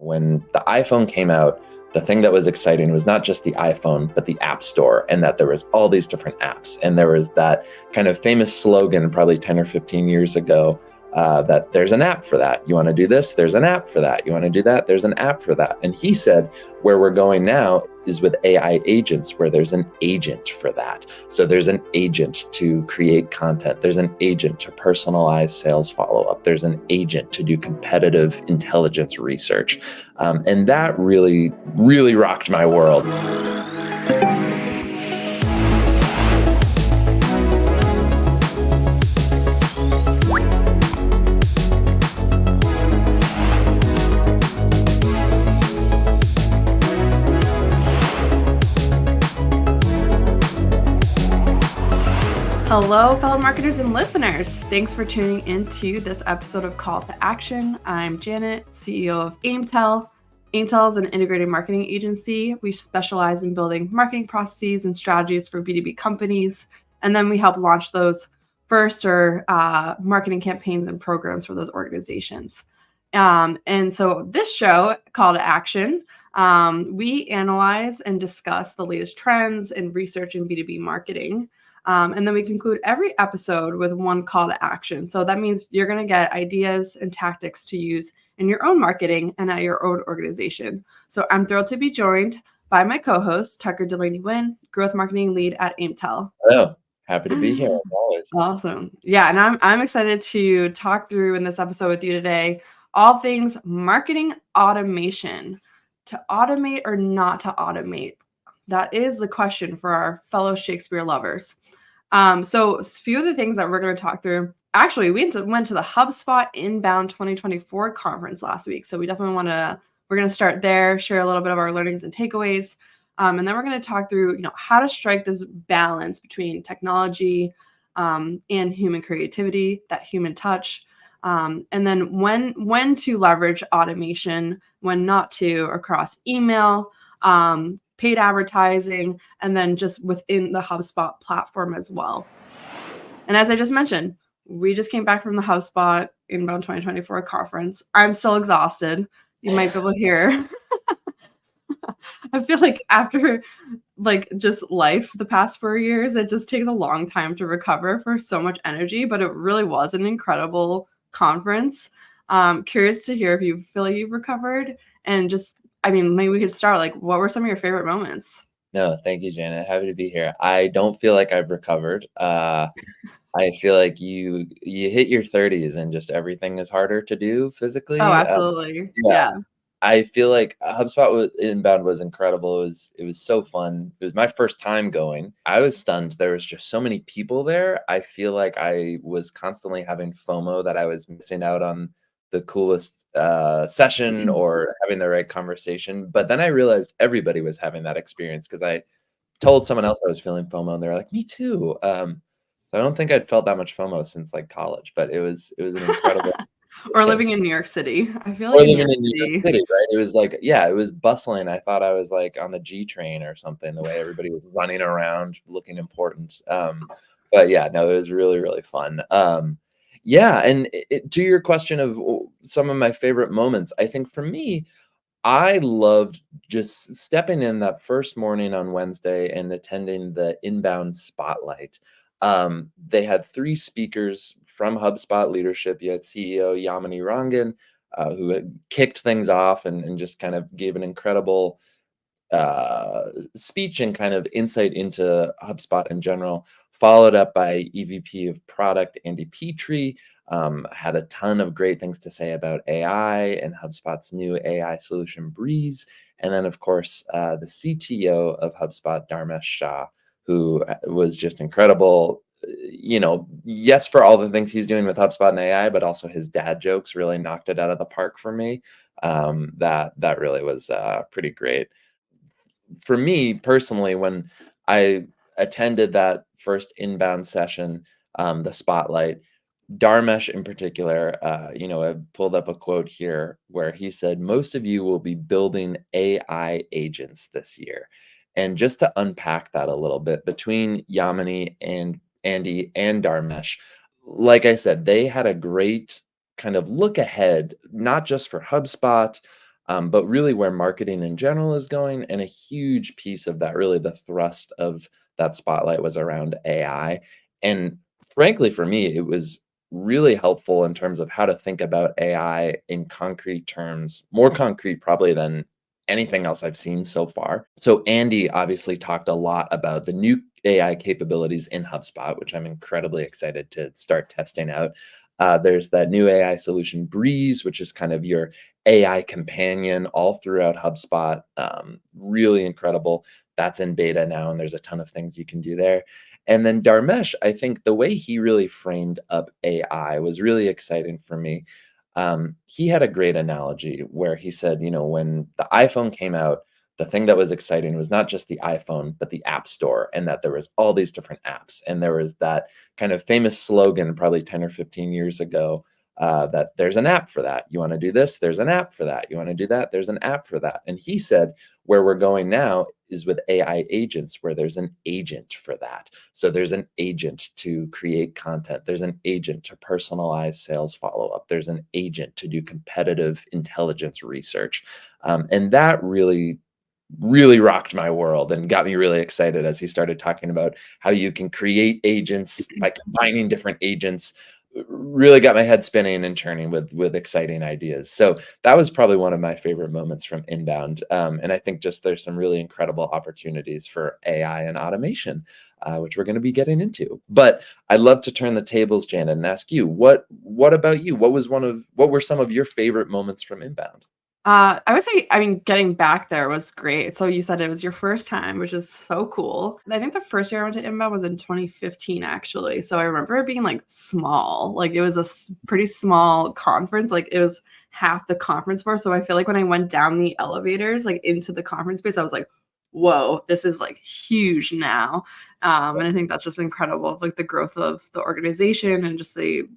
when the iPhone came out, the thing that was exciting was not just the iPhone, but the App Store, and that there was all these different apps. And there was that kind of famous slogan probably 10 or 15 years ago, that there's an app for that. You want to do this? There's an app for that. You want to do that? There's an app for that. And he said, where we're going now is with AI agents, where there's an agent for that. So there's an agent to create content. There's an agent to personalize sales follow-up. There's an agent to do competitive intelligence research. And that really, really rocked my world. Hello, fellow marketers and listeners. Thanks for tuning into this episode of Call to Action. I'm Janet, CEO of Aimtel. Aimtel is an integrated marketing agency. We specialize in building marketing processes and strategies for B2B companies. And then we help launch those first or marketing campaigns and programs for those organizations. And so this show, Call to Action, we analyze and discuss the latest trends and research in B2B marketing. And then we conclude every episode with one call to action. So that means you're going to get ideas and tactics to use in your own marketing and at your own organization. So I'm thrilled to be joined by my co-host, Tucker Delaney-Wynn, Growth Marketing Lead at Aimtel. Hello. Happy to be here as always. Awesome. Yeah, and I'm excited to talk through in this episode with you today all things marketing automation. To automate or not to automate? That is the question for our fellow Shakespeare lovers. So a few of the things that we're going to talk through. Actually, we went to the HubSpot Inbound 2024 conference last week. So we definitely we're going to start there, share a little bit of our learnings and takeaways. And then we're going to talk through, how to strike this balance between technology and human creativity, that human touch. And then when to leverage automation, when not to, across email, paid advertising, and then just within the HubSpot platform as well. And as I just mentioned, we just came back from the HubSpot Inbound 2024 conference. I'm still exhausted. You might be able to hear. I feel like after just life the past 4 years, it just takes a long time to recover for so much energy, but it really was an incredible conference. Curious to hear if you feel like you've recovered, and maybe we could start, what were some of your favorite moments? No, thank you, Janet. Happy to be here. I don't feel like I've recovered. I feel like you hit your 30s and just everything is harder to do physically. Oh, absolutely. Yeah. I feel like HubSpot Inbound was incredible. It was so fun. It was my first time going. I was stunned. There was just so many people there. I feel like I was constantly having FOMO that I was missing out on the coolest session or having the right conversation. But then I realized everybody was having that experience because I told someone else I was feeling FOMO and they were like, me too. So I don't think I'd felt that much FOMO since college, but it was an incredible. Or living in New York City. I feel like living in New York City, right? It was it was bustling. I thought I was on the G train or something, the way everybody was running around looking important. But yeah, no, it was really, really fun. Yeah, and to your question of some of my favorite moments, I think for me, I loved just stepping in that first morning on Wednesday and attending the Inbound Spotlight. They had 3 speakers from HubSpot leadership. You had CEO Yamini Rangan, who had kicked things off and just kind of gave an incredible speech and kind of insight into HubSpot in general, followed up by EVP of Product Andy Petrie. Had a ton of great things to say about AI and HubSpot's new AI solution, Breeze. And then, of course, the CTO of HubSpot, Dharmesh Shah, who was just incredible. Yes, for all the things he's doing with HubSpot and AI, but also his dad jokes really knocked it out of the park for me. That really was pretty great. For me personally, when I attended that first Inbound session, the Spotlight, Dharmesh in particular, I pulled up a quote here where he said, most of you will be building AI agents this year. And just to unpack that a little bit, between Yamini and Andy and Dharmesh, like I said, they had a great kind of look ahead, not just for HubSpot, but really where marketing in general is going. And a huge piece of that, really the thrust of that spotlight, was around AI. And frankly, for me, it was really helpful in terms of how to think about AI in concrete terms, more concrete probably than anything else I've seen so far. So Andy obviously talked a lot about the new AI capabilities in HubSpot, which I'm incredibly excited to start testing out. There's that new AI solution, Breeze, which is kind of your AI companion all throughout HubSpot. Really incredible. That's in beta now, and there's a ton of things you can do there. And then Dharmesh, I think the way he really framed up AI was really exciting for me. He had a great analogy where he said, when the iPhone came out, the thing that was exciting was not just the iPhone, but the App Store, and that there was all these different apps. And there was that kind of famous slogan probably 10 or 15 years ago, that there's an app for that. You want to do this, there's an app for that. You want to do that, there's an app for that. And he said, where we're going now is with AI agents, where there's an agent for that. So there's an agent to create content. There's an agent to personalize sales follow-up. There's an agent to do competitive intelligence research. And that really rocked my world and got me really excited as he started talking about how you can create agents by combining different agents. Really got my head spinning and churning with exciting ideas. So that was probably one of my favorite moments from Inbound. And I think just there's some really incredible opportunities for AI and automation, which we're going to be getting into. But I'd love to turn the tables, Janet, and ask you, what about you? What were some of your favorite moments from Inbound? I would say, I mean, getting back there was great. So you said it was your first time, which is so cool. I think the first year I went to Inbound was in 2015, actually. So I remember it being like small, like it was a pretty small conference. Like it was half the conference floor. So I feel like when I went down the elevators, like into the conference space, I was like, whoa, this is like huge now. And I think that's just incredible, like the growth of the organization and just the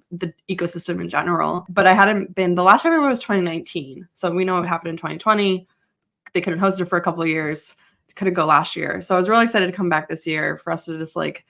ecosystem in general. But I hadn't been, the last time I went was 2019. So we know what happened in 2020. They couldn't host it for a couple of years, couldn't go last year. So I was really excited to come back this year for us to just like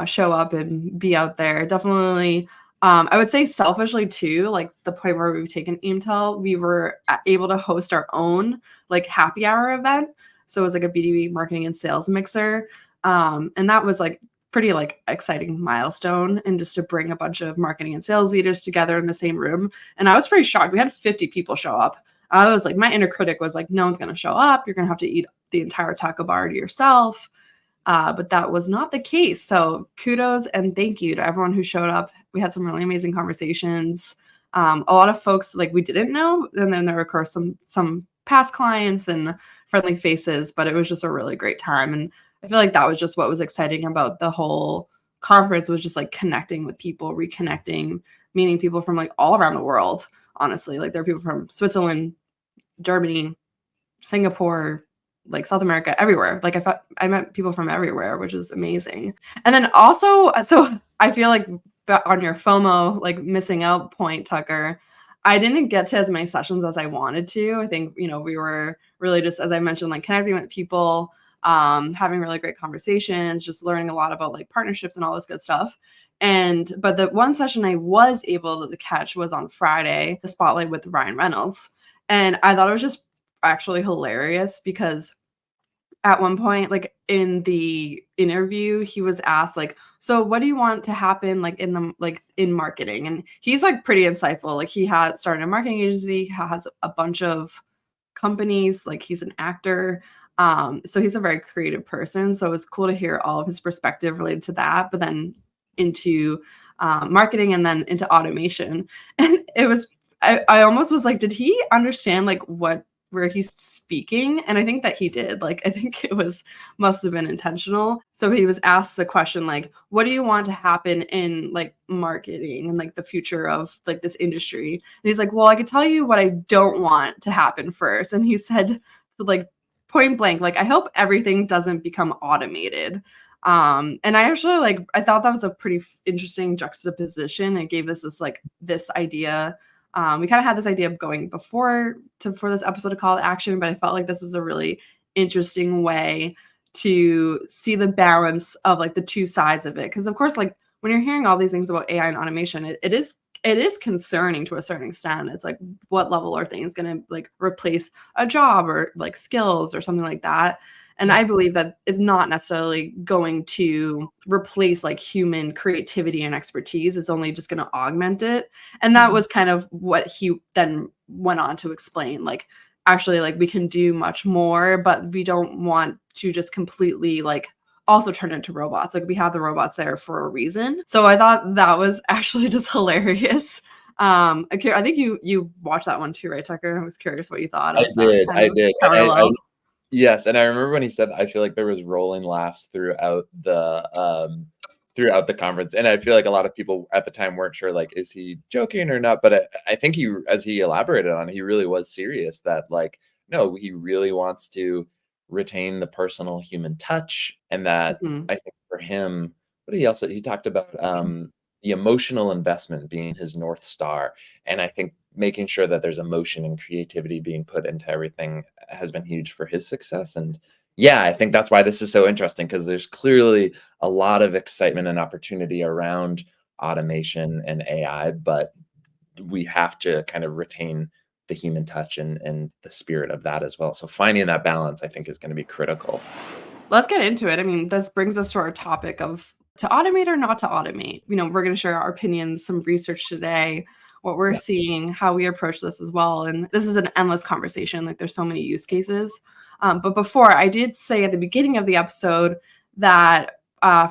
show up and be out there. Definitely. I would say selfishly too, like the point where we've taken Aimtel, we were able to host our own like happy hour event. So it was like a B2B marketing and sales mixer. And that was like pretty like exciting milestone, and just to bring a bunch of marketing and sales leaders together in the same room. And I was pretty shocked. We had 50 people show up. I was like, my inner critic was like, no one's going to show up. You're going to have to eat the entire taco bar to yourself. But that was not the case. So kudos and thank you to everyone who showed up. We had some really amazing conversations. A lot of folks like we didn't know. And then there were, of course, some past clients and friendly faces, but it was just a really great time. And I feel like that was just what was exciting about the whole conference, was just like connecting with people, reconnecting, meeting people from like all around the world. Honestly, like there are people from Switzerland, Germany, Singapore, like South America, everywhere. Like I met people from everywhere, which is amazing. And then also, so I feel like on your FOMO, like missing out point, Tucker, I didn't get to as many sessions as I wanted to. I think, we were really just, as I mentioned, like connecting with people, having really great conversations, just learning a lot about like partnerships and all this good stuff. But the one session I was able to catch was on Friday, the Spotlight with Ryan Reynolds. And I thought it was just actually hilarious because at one point, like in the interview, he was asked like, so what do you want to happen like in marketing? And he's like pretty insightful. Like he had started a marketing agency, has a bunch of companies, like he's an actor. So he's a very creative person. So it was cool to hear all of his perspective related to that, but then into marketing and then into automation. And it was, I almost was like, did he understand like where he's speaking? And I think that he did. Like, I think it must have been intentional. So he was asked the question, like, what do you want to happen in like marketing and like the future of like this industry? And he's like, well, I could tell you what I don't want to happen first. And he said, like, point blank, like, I hope everything doesn't become automated. And I actually I thought that was a pretty interesting juxtaposition. It gave us this idea. We kind of had this idea of going for this episode of Call to Action, but I felt like this was a really interesting way to see the balance of like the two sides of it. Because of course, like when you're hearing all these things about AI and automation, it is it is concerning to a certain extent. It's like, what level are things going to like replace a job or like skills or something like that? And Yeah. I believe that it's not necessarily going to replace like human creativity and expertise. It's only just going to augment it. And that Mhm. was kind of what he then went on to explain. Like, actually, like we can do much more, but we don't want to just completely like also turn into robots. Like we have the robots there for a reason. So I thought that was actually just hilarious. I think you watched that one too, right, Tucker? I was curious what you thought I of that did, kind I of did, and I parallel. yes, and I remember when he said I feel like there was rolling laughs throughout the conference, and I feel like a lot of people at the time weren't sure, like, is he joking or not? But I think he, as he elaborated on it, he really was serious that, like, no, he really wants to retain the personal human touch, and that Mhm. I think for him, what did he also he talked about, the emotional investment being his North Star, and I think making sure that there's emotion and creativity being put into everything has been huge for his success. And yeah, I think that's why this is so interesting because there's clearly a lot of excitement and opportunity around automation and AI, but we have to kind of retain the human touch and the spirit of that as well. So finding that balance, I think, is going to be critical. Let's get into it. I mean, this brings us to our topic of to automate or not to automate. We're going to share our opinions, some research today, what we're Yeah. seeing, how we approach this as well. And this is an endless conversation. Like, there's so many use cases. But before, I did say at the beginning of the episode that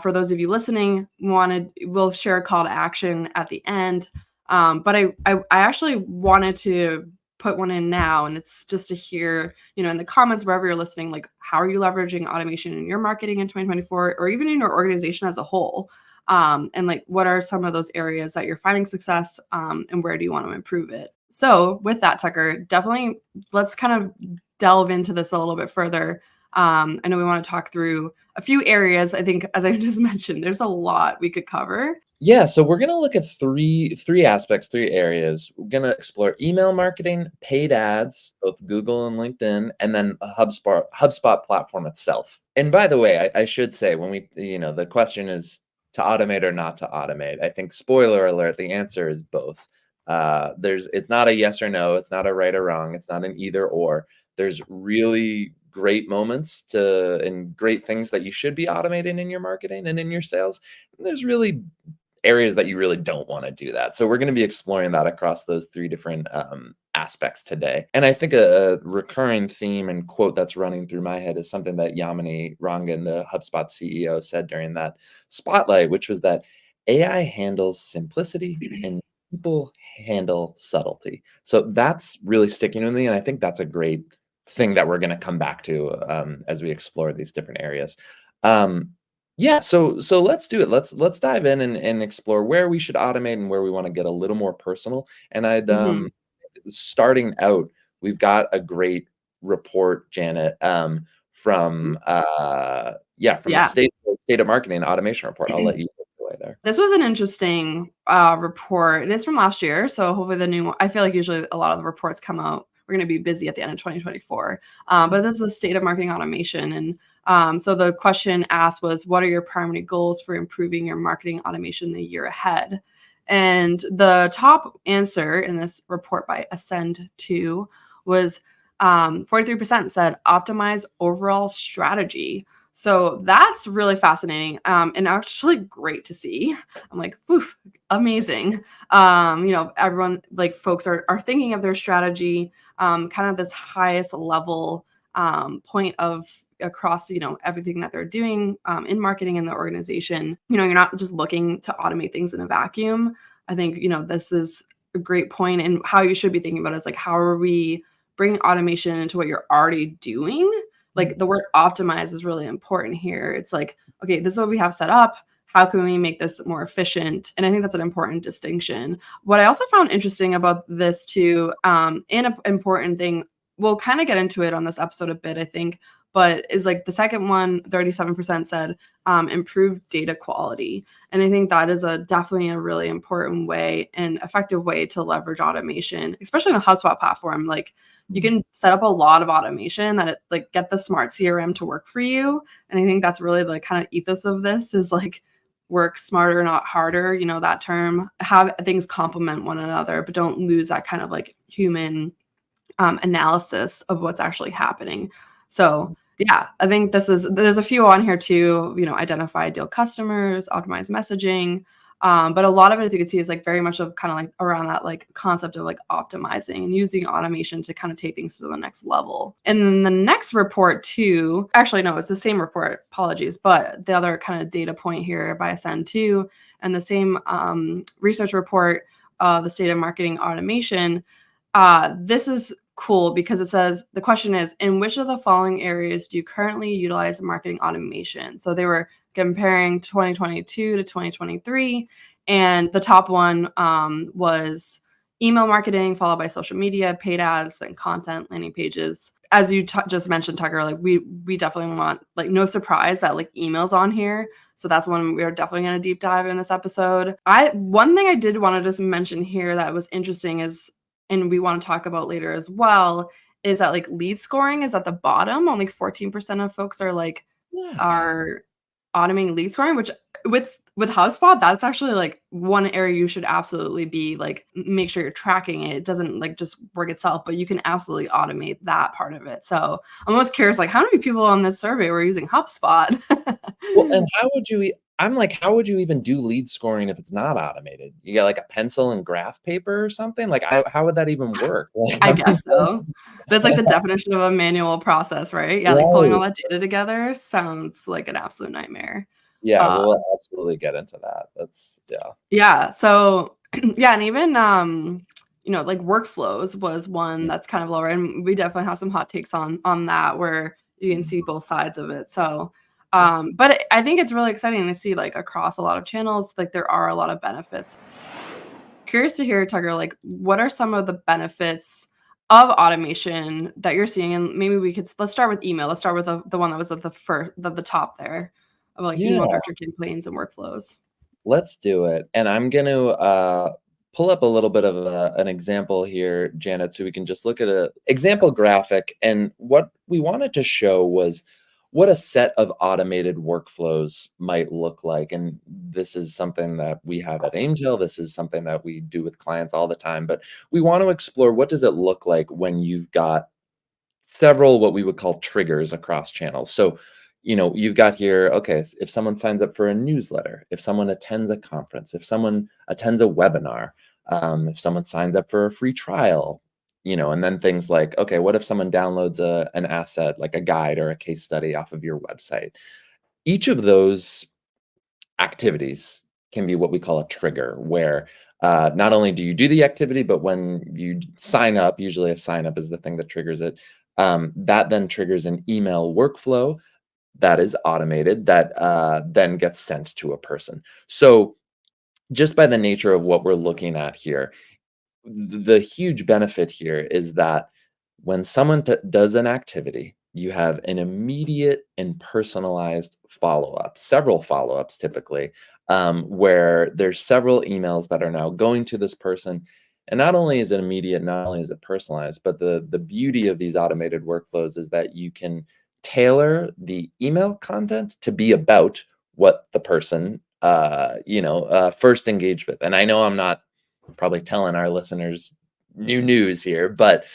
for those of you listening, we'll share a call to action at the end. But I actually wanted to put one in now, and it's just to hear, in the comments wherever you're listening, like how are you leveraging automation in your marketing in 2024 or even in your organization as a whole, and like what are some of those areas that you're finding success, and where do you want to improve it? So with that, Tucker, definitely let's kind of delve into this a little bit further. I know we want to talk through a few areas. I think, as I just mentioned, there's a lot we could cover. Yeah, so we're gonna look at three aspects, three areas. We're gonna explore email marketing, paid ads, both Google and LinkedIn, and then a HubSpot platform itself. And by the way, I should say when the question is to automate or not to automate. I think spoiler alert, the answer is both. It's not a yes or no, it's not a right or wrong, it's not an either or. There's really great moments and great things that you should be automating in your marketing and in your sales. There's really areas that you really don't want to do that. So we're going to be exploring that across those three different aspects today. And I think a recurring theme and quote that's running through my head is something that Yamini Rangan, the HubSpot CEO, said during that spotlight, which was that AI handles simplicity and people handle subtlety. So that's really sticking with me. And I think that's a great thing that we're going to come back to as we explore these different areas. Um, yeah, so let's do it. Let's dive in and explore where we should automate and where we want to get a little more personal. And I'd Mhm. starting out, we've got a great report, Janet, from the Yeah. state of marketing automation report. I'll let you take it away there. This was an interesting report. It is from last year, so hopefully the new one. I feel like usually a lot of the reports come out. We're going to be busy at the end of 2024, but this is the state of marketing automation, and so the question asked was, "What are your primary goals for improving your marketing automation the year ahead?" And the top answer in this report by Ascend2 was 43% said optimize overall strategy. So that's really fascinating, and actually great to see. I'm like, "Oof, amazing." Everyone, like folks are thinking of their strategy, kind of this highest level point of across, everything that they're doing in marketing in the organization. You're not just looking to automate things in a vacuum. I think, this is a great point, and how you should be thinking about it is like, how are we bringing automation into what you're already doing? Like the word optimize is really important here. It's like, okay, this is what we have set up. How can we make this more efficient? And I think that's an important distinction. What I also found interesting about this too, and an important thing, we'll kind of get into it on this episode a bit, I think, but is like the second one, 37% said improved data quality. And I think that is definitely a really important way and effective way to leverage automation, especially on the HubSpot platform. Like you can set up a lot of automation get the smart CRM to work for you. And I think that's really the kind of ethos of this is like work smarter, not harder, that term. Have things complement one another, but don't lose that kind of like human analysis of what's actually happening. So yeah, I think there's a few on here too, identify ideal customers, optimize messaging. But a lot of it, as you can see, is like very much of kind of like around that like concept of like optimizing and using automation to kind of take things to the next level. And then the next report too, actually, no, it's the same report, apologies, but the other kind of data point here by Ascend too, and the same research report of the state of marketing automation. This is cool because it says the question is, in which of the following areas do you currently utilize marketing automation? So they were comparing 2022 to 2023, and the top one was email marketing, followed by social media, paid ads, then content, landing pages. As you just mentioned, Tucker, like we definitely want, like, no surprise that like emails on here. So that's one we're definitely going to deep dive in this episode. One thing I did want to just mention here that was interesting is, and we want to talk about later as well, is that like lead scoring is at the bottom. Only 14% of folks are automating lead scoring, which with HubSpot, that's actually like one area you should absolutely be like, make sure you're tracking it. It doesn't like just work itself, but you can absolutely automate that part of it. So I'm almost curious, like how many people on this survey were using HubSpot? Well, and I'm like, how would you even do lead scoring if it's not automated? You got like a pencil and graph paper or something? Like, how would that even work? Like, I guess so. That's like the definition of a manual process, right? Yeah, like pulling all right. that data together sounds like an absolute nightmare. Yeah, Uh, we'll absolutely get into that. That's yeah. yeah, so yeah, and even like workflows was one that's kind of lower, and we definitely have some hot takes on that where you can see both sides of it. So but I think it's really exciting to see like across a lot of channels, like there are a lot of benefits. Curious to hear, Tucker, like what are some of the benefits of automation that you're seeing? And maybe let's start with email. Let's start with the one that was at the top there of like Yeah, email nurture campaigns and workflows. let's do it. And I'm going to pull up a little bit of an example here, Janet, so we can just look at an example graphic. And what we wanted to show was what a set of automated workflows might look like. And this is something that we have at Angel. This is something that we do with clients all the time. But we want to explore, what does it look like when you've got several what we would call triggers across channels. So, you've got here, okay, if someone signs up for a newsletter, if someone attends a conference, if someone attends a webinar, if someone signs up for a free trial, and then things like, okay, what if someone downloads an asset like a guide or a case study off of your website? Each of those activities can be what we call a trigger, where not only do you do the activity, but when you sign up, usually a sign up is the thing that triggers it. That then triggers an email workflow that is automated that then gets sent to a person. So just by the nature of what we're looking at here, the huge benefit here is that when someone does an activity, you have an immediate and personalized follow-up, several follow-ups typically, where there's several emails that are now going to this person. And not only is it immediate, not only is it personalized, but the beauty of these automated workflows is that you can tailor the email content to be about what the person first engaged with. And I know I'm not probably telling our listeners new news here, but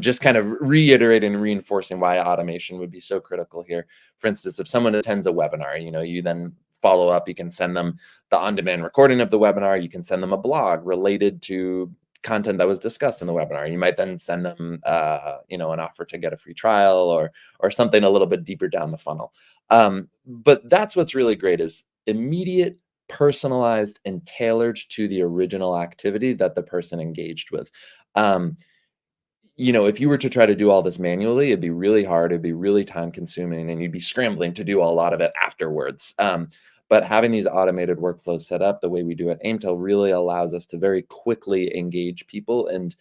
just kind of reiterating and reinforcing why automation would be so critical here. For instance, if someone attends a webinar, you then follow up, you can send them the on-demand recording of the webinar, you can send them a blog related to content that was discussed in the webinar. You might then send them an offer to get a free trial or something a little bit deeper down the funnel. But that's what's really great, is immediate, personalized, and tailored to the original activity that the person engaged with. If you were to try to do all this manually, it'd be really hard, it'd be really time consuming, and you'd be scrambling to do a lot of it afterwards. But having these automated workflows set up the way we do at Aimtel really allows us to very quickly engage people. And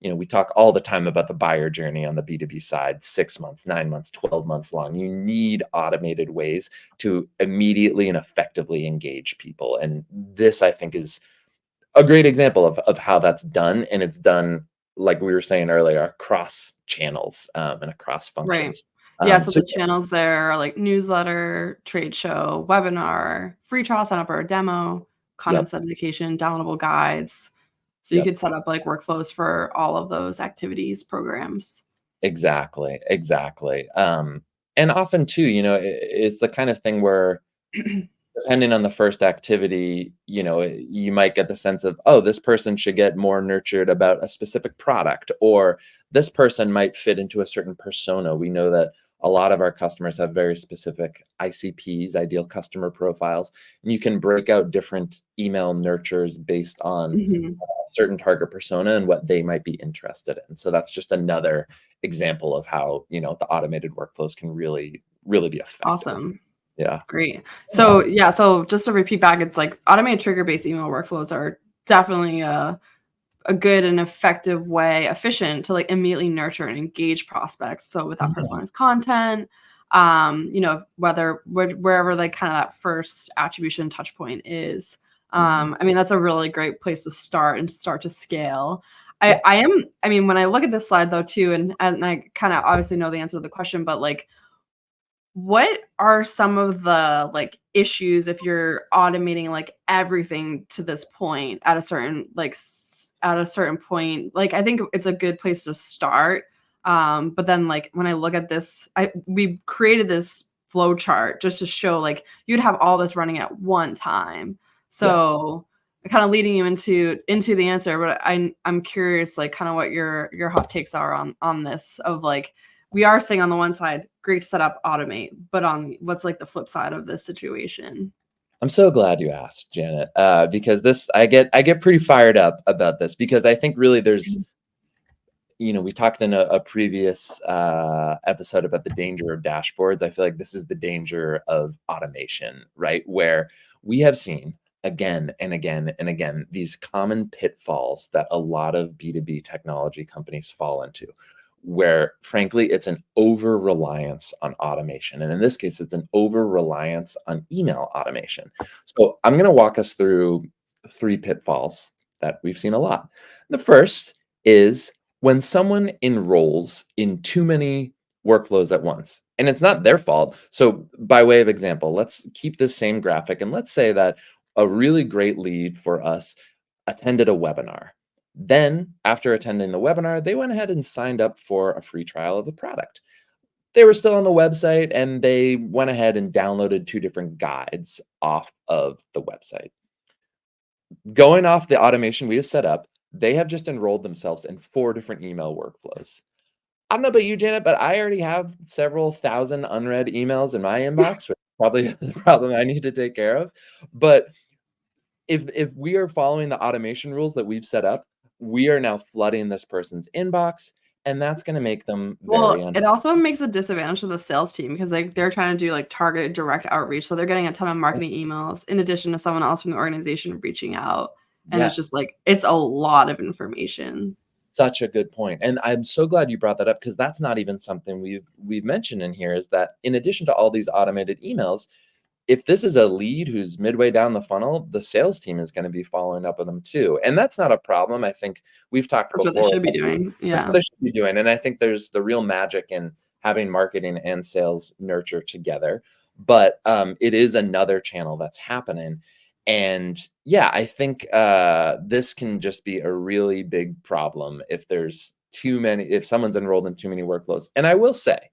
we talk all the time about the buyer journey on the B2B side, 6 months, 9 months, 12 months long. You need automated ways to immediately and effectively engage people. And this, I think, is a great example of how that's done. And it's done, like we were saying earlier, across channels and across Right. functions. Yeah, so So the channels there are like newsletter, trade show, webinar, free trial sign up or a demo, content yep, syndication, downloadable guides. So you yep. could set up like workflows for all of those activities, programs. Exactly, exactly. And often too, it's the kind of thing where depending on the first activity, you might get the sense of, oh, this person should get more nurtured about a specific product, or this person might fit into a certain persona. We know that a lot of our customers have very specific ICPs, ideal customer profiles, and you can break out different email nurtures based on Mhm. certain target persona and what they might be interested in. So that's just another example of how, the automated workflows can really, really be effective. Awesome. Yeah. Great. Yeah. So, yeah, so just to repeat back, it's like automated trigger-based email workflows are definitely a good and effective way, efficient to like immediately nurture and engage prospects. So with that Yeah. personalized content, wherever like kind of that first attribution touch point is. Mhm. I mean, that's a really great place to start and start to scale. Yes. I mean, when I look at this slide though too, and I kind of obviously know the answer to the question, but like what are some of the, like, issues if you're automating, like, everything to this point at a certain, like, at a certain point? Like, I think it's a good place to start, but then, like, when I look at this, we created this flow chart just to show, like, you'd have all this running at one time. Yes. So, kinda leading you into the answer, but I'm curious, like, kinda what your hot takes are on this of, like, we are saying on the one side, great to set up, automate, but on what's like the flip side of this situation? I'm so glad you asked, Janet, because this I get pretty fired up about this because I think really there's, we talked in a previous episode about the danger of dashboards. I feel like this is the danger of automation, right? Where we have seen again and again and again these common pitfalls that a lot of B2B technology companies fall into, where frankly it's an over reliance on automation. And in this case, it's an over reliance on email automation. So I'm going to walk us through three pitfalls that we've seen a lot. The first is when someone enrolls in too many workflows at once, and it's not their fault. So, by way of example, let's keep this same graphic and let's say that a really great lead for us attended a webinar. Then, after attending the webinar, they went ahead and signed up for a free trial of the product. They were still on the website and they went ahead and downloaded two different guides off of the website. Going off the automation we have set up, they have just enrolled themselves in four different email workflows. I don't know about you, Janet, but I already have several thousand unread emails in my inbox, which is probably the problem I need to take care of. But if we are following the automation rules that we've set up, we are now flooding this person's inbox, and that's going to make them very Well, unhappy. it also makes a disadvantage to the sales team because, like, they're trying to do, like, targeted direct outreach, so they're getting a ton of marketing emails in addition to someone else from the organization reaching out, and it's just, Yes. like, it's a lot of information. Such a good point, and I'm so glad you brought that up because that's not even something we've mentioned in here, is that in addition to all these automated emails, if this is a lead who's midway down the funnel, the sales team is gonna be following up with them too, and that's not a problem. I think we've talked That's what they before, should be doing, that's what yeah. they should be doing, and I think there's the real magic in having marketing and sales nurture together, but, it is another channel that's happening, and, yeah, I think, this can just be a really big problem if someone's enrolled in too many workflows, and I will say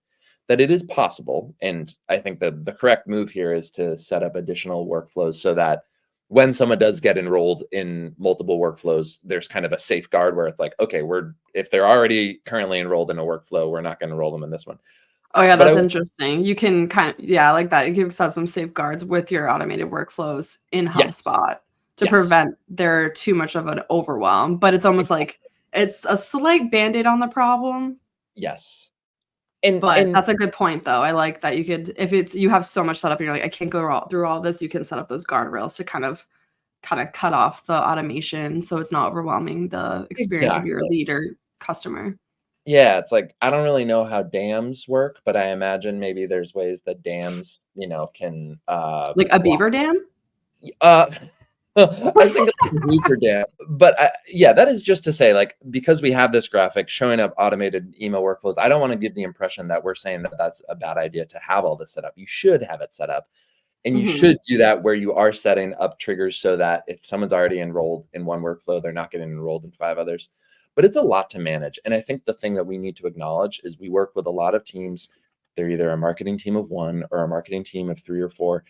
that it is possible, and I think that the correct move here is to set up additional workflows so that when someone does get enrolled in multiple workflows, there's kind of a safeguard where it's like, okay, if they're already currently enrolled in a workflow, we're not going to enroll them in this one. Oh, yeah, But I that's will, interesting. You can yeah, I like that. You can set up some safeguards with your automated workflows in yes, HubSpot to yes, prevent there too much of an overwhelm, but it's almost like it's a slight Band-Aid on the problem, yes, and but and that's a good point, though. I like that you could if it's you have so much set up and you're like, "I can't go through all this," you can set up those guardrails to kinda cut off the automation so it's not overwhelming the experience of your exactly, lead customer. yeah, it's like I don't really know how dams work, but I imagine maybe there's ways that dams, can Like a block. beaver dam? Uh, I think it's a Hooper dam. But yeah, that is just to say, like, because we have this graphic showing up automated email workflows, I don't want to give the impression that we're saying that that's a bad idea to have all this set up. You should have it set up. And you Mhm. should do that where you are setting up triggers so that if someone's already enrolled in one workflow, they're not getting enrolled in 5 others. But it's a lot to manage. And I think the thing that we need to acknowledge is we work with a lot of teams. They're either a marketing team of 1 or a marketing team of 3 or 4.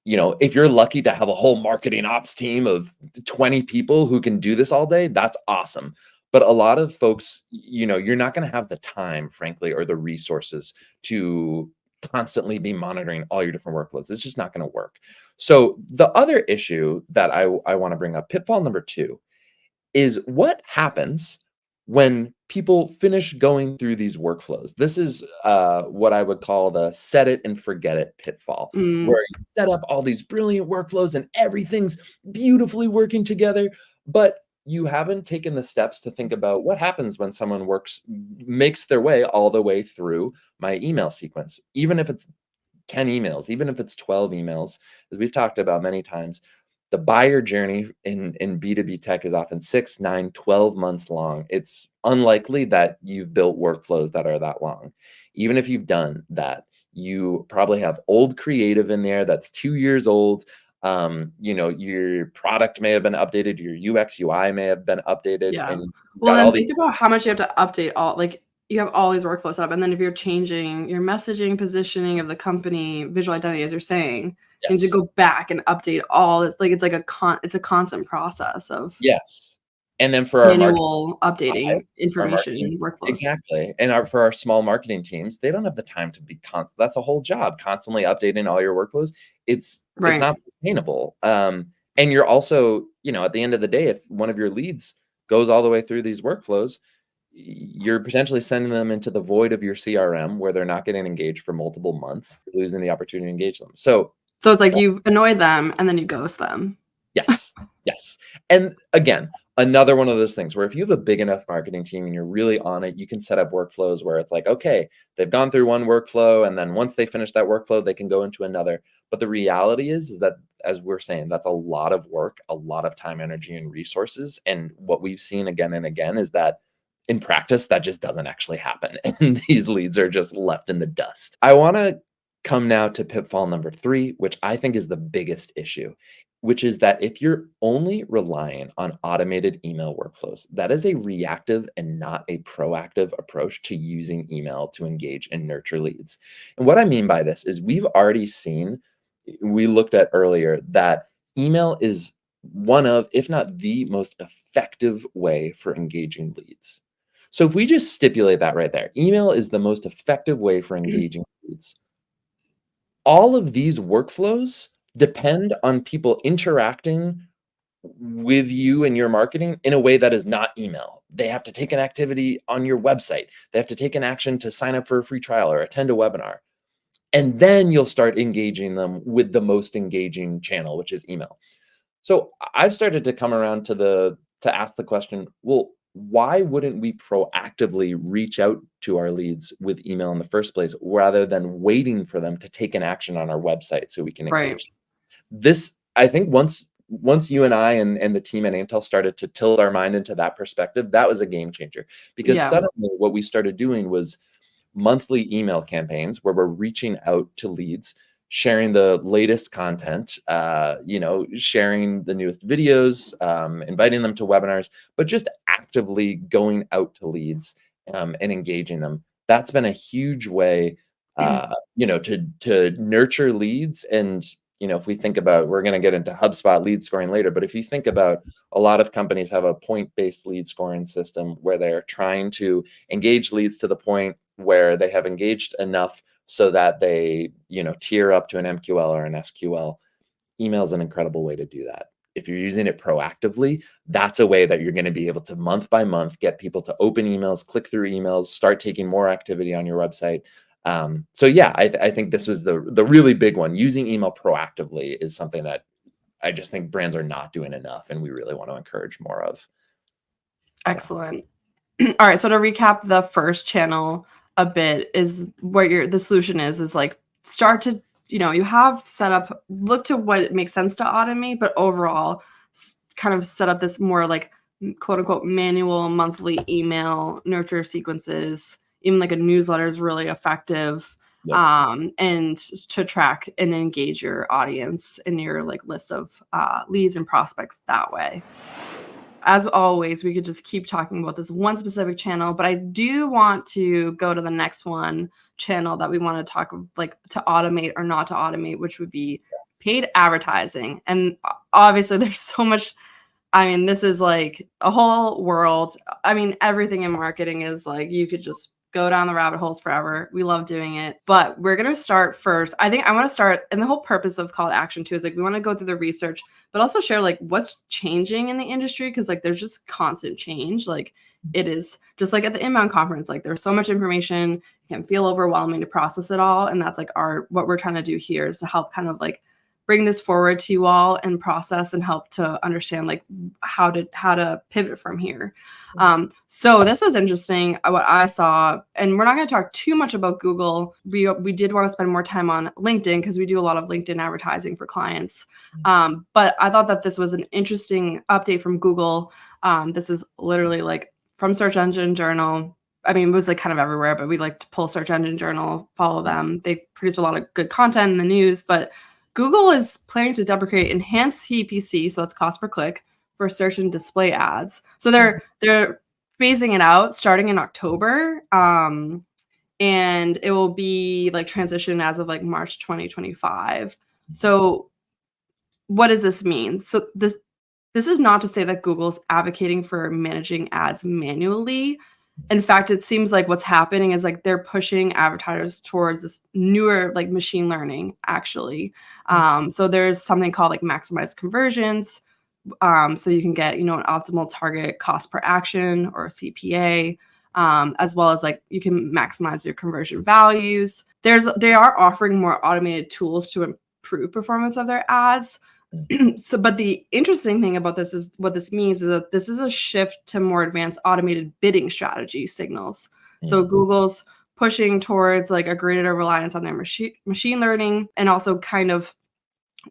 If you're lucky to have a whole marketing ops team of 20 people who can do this all day, that's awesome. But a lot of folks, you're not going to have the time, frankly, or the resources to constantly be monitoring all your different workflows. It's just not going to work. So the other issue that I want to bring up, pitfall number 2, is what happens when people finish going through these workflows. This is what I would call the set it and forget it pitfall, Mm. where you set up all these brilliant workflows and everything's beautifully working together, but you haven't taken the steps to think about what happens when someone makes their way all the way through my email sequence, even if it's 10 emails, even if it's 12 emails, as we've talked about many times. The buyer journey in B2B tech is often 6, 9, 12 months long. It's unlikely that you've built workflows that are that long. Even if you've done that, you probably have old creative in there that's 2 years old. Your product may have been updated, your UX UI may have been updated, Yeah. and you've Well, got then all these. think about how much you have to update you have all these workflows set up, and then if you're changing your messaging, positioning of the company, visual identity, as you're saying, you need to Yes. go back and update all this. Like, it's a constant process of Yes. And then for our marketing manual updating our marketing information workflows. exactly, and for our small marketing teams, they don't have the time to be that's a whole job, constantly updating all your workflows. It's Right. not sustainable, and you're also, at the end of the day, if one of your leads goes all the way through these workflows, you're potentially sending them into the void of your CRM where they're not getting engaged for multiple months, losing the opportunity to engage them. So So it's like you annoy them and then you ghost them. yes, yes. And again, another one of those things where if you have a big enough marketing team and you're really on it, you can set up workflows where it's like, okay, they've gone through one workflow, and then once they finish that workflow, they can go into another. But the reality is that, as we're saying, that's a lot of work, a lot of time, energy, and resources. And what we've seen again and again is that in practice, that just doesn't actually happen. And these leads are just left in the dust. I want to come now to pitfall number 3, which I think is the biggest issue, which is that if you're only relying on automated email workflows, that is a reactive and not a proactive approach to using email to engage and nurture leads. And what I mean by this is we've already seen, we looked at earlier, that email is one of, if not the most effective way for engaging leads. So if we just stipulate that right there, email is the most effective way for engaging leads. All of these workflows depend on people interacting with you and your marketing in a way that is not email. They have to take an activity on your website. They have to take an action to sign up for a free trial or attend a webinar. And then you'll start engaging them with the most engaging channel, which is email. So I've started to come around to ask the question, well, why wouldn't we proactively reach out to our leads with email in the first place rather than waiting for them to take an action on our website so we can Right. engage them? This, I think, once you and I and the team at Intel started to tilt our mind into that perspective, that was a game changer, because Yeah. suddenly what we started doing was monthly email campaigns where we're reaching out to leads, sharing the latest content, sharing the newest videos, inviting them to webinars, but just actively going out to leads, and engaging them. That's been a huge way, to nurture leads. And if we think about, we're going to get into HubSpot lead scoring later, but if you think about, a lot of companies have a point-based lead scoring system where they're trying to engage leads to the point where they have engaged enough so that they, tier up to an MQL or an SQL. Email is an incredible way to do that. If you're using it proactively, that's a way that you're going to be able to month by month get people to open emails, click through emails, start taking more activity on your website. So yeah, I think this was the really big one. Using email proactively is something that I just think brands are not doing enough, and we really want to encourage more of. Yeah. Excellent. All right, so to recap the first channel a bit, is what the solution is like start to you have set up, look to what makes sense to automate, but overall kind of set up this more like quote unquote manual monthly email nurture sequences. Even like a newsletter is really effective. Yep. And to track and engage your audience in your like list of leads and prospects that way. As always, we could just keep talking about this one specific channel, but I do want to go to the next one channel that we want to talk like to automate or not to automate, which would be paid advertising. And obviously there's so much. I mean, this is like a whole world. I mean, everything in marketing is like you could just go down the rabbit holes forever. We love doing it. But we're going to start first. I think I want to start, and the whole purpose of Call to Action too is like we want to go through the research, but also share like what's changing in the industry, because like there's just constant change. Like it is just like at the Inbound conference, like there's so much information, it can feel overwhelming to process it all. And that's like what we're trying to do here is to help kind of like bring this forward to you all and process and help to understand like how to pivot from here. So this was interesting what I saw, and we're not going to talk too much about Google. We did want to spend more time on LinkedIn because we do a lot of LinkedIn advertising for clients. But I thought that this was an interesting update from Google. This is literally like from Search Engine Journal. I mean, it was like kind of everywhere, but we like to pull Search Engine Journal, follow them. They produce a lot of good content in the news, but Google is planning to deprecate enhanced CPC, so that's cost per click, for search and display ads. So they're phasing it out starting in October, and it will be like transition as of like March 2025. So what does this mean? So this is not to say that Google's advocating for managing ads manually. In fact, it seems like what's happening is like they're pushing advertisers towards this newer like machine learning actually. So there's something called like maximized conversions. So you can get, an optimal target cost per action or CPA, as well as like you can maximize your conversion values. They are offering more automated tools to improve performance of their ads. So, but the interesting thing about this is what this means is that this is a shift to more advanced automated bidding strategy signals. So Google's pushing towards like a greater reliance on their machine learning, and also kind of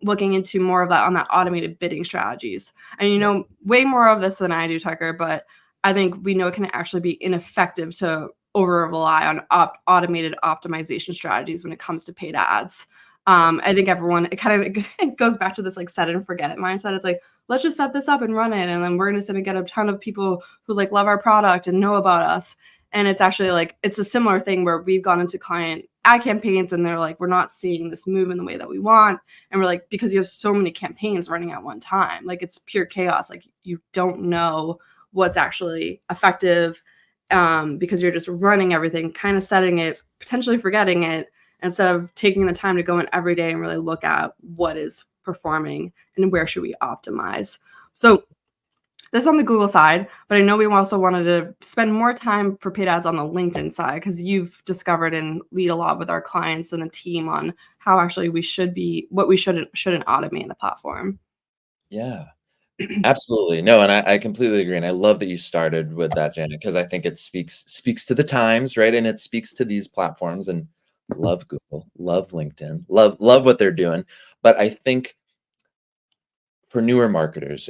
looking into more of that on that automated bidding strategies. And you know way more of this than I do, Tucker, but I think we know it can actually be ineffective to over rely on automated optimization strategies when it comes to paid ads. I think it kind of it goes back to this like set and forget it mindset. It's like, let's just set this up and run it, and then we're just going to get a ton of people who like love our product and know about us. And it's actually like, it's a similar thing where we've gone into client ad campaigns and they're like, we're not seeing this move in the way that we want. And we're like, because you have so many campaigns running at one time, like it's pure chaos. Like you don't know what's actually effective, because you're just running everything, kind of setting it, potentially forgetting it, instead of taking the time to go in every day and really look at what is performing and where should we optimize. So this on the Google side, but I know we also wanted to spend more time for paid ads on the LinkedIn side, because you've discovered and lead a lot with our clients and the team on how actually what we shouldn't automate in the platform. Yeah, absolutely. No, and I completely agree. And I love that you started with that, Janet, because I think it speaks to the times, right? And it speaks to these platforms. And love Google, love LinkedIn, love what they're doing. But I think for newer marketers,